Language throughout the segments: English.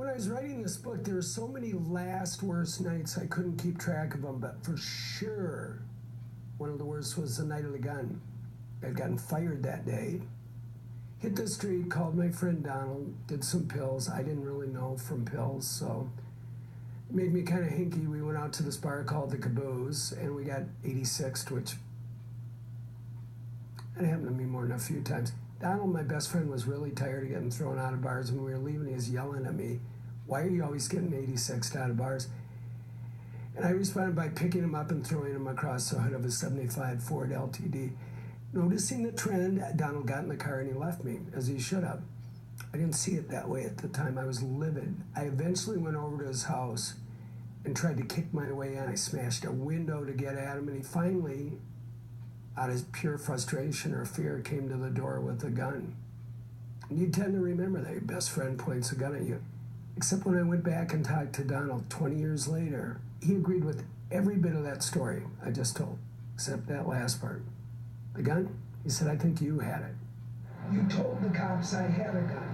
When I was writing this book, there were so many last worst nights I couldn't keep track of them, but for sure, one of the worst was the night of the gun. I'd gotten fired that day. Hit the street, called my friend Donald, did some pills. I didn't really know from pills, so it made me kind of hinky. We went out to this bar called the Caboose, and we got 86'd, which that happened to me more than a few times. Donald, my best friend, was really tired of getting thrown out of bars. When we were leaving, he was yelling at me, "Why are you always getting 86'd out of bars?" And I responded by picking him up and throwing him across the hood of a 75 Ford LTD. Noticing the trend, Donald got in the car and he left me, as he should have. I didn't see it that way at the time. I was livid. I eventually went over to his house and tried to kick my way in. I smashed a window to get at him, and he finally, out of pure frustration or fear, came to the door with a gun. And you tend to remember that your best friend points a gun at you. Except when I went back and talked to Donald 20 years later, he agreed with every bit of that story I just told, except that last part. The gun? He said, "I think you had it." You told the cops I had a gun.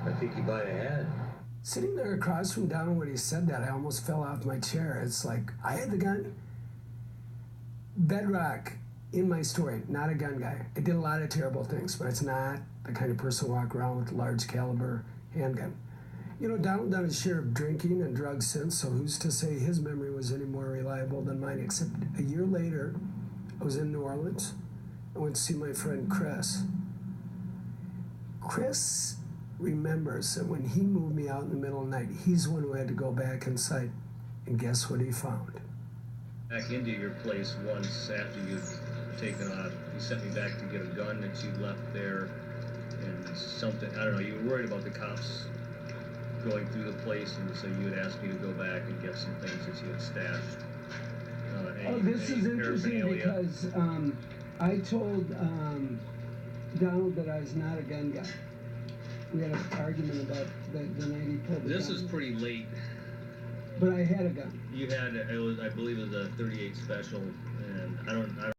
I think you might have had. Sitting there across from Donald when he said that, I almost fell off my chair. It's like, I had the gun? Bedrock in my story, not a gun guy. I did a lot of terrible things, but it's not the kind of person who walk around with a large caliber handgun. You know, Donald done his share of drinking and drugs since, so who's to say his memory was any more reliable than mine? Except a year later, I was in New Orleans. I went to see my friend Chris. Chris remembers that when he moved me out in the middle of the night, he's the one who had to go back inside, and guess what he found? Back into your place once after you'd taken off. You sent me back to get a gun that you'd left there, and something, I don't know, you were worried about the cops going through the place, and so you had asked me to go back and get some things that you had stashed. This is interesting because I told Donald that I was not a gun guy. We had an argument about the night he pulled the gun. This is pretty late. But I had a gun. You had, I believe it was a .38 special, and I don't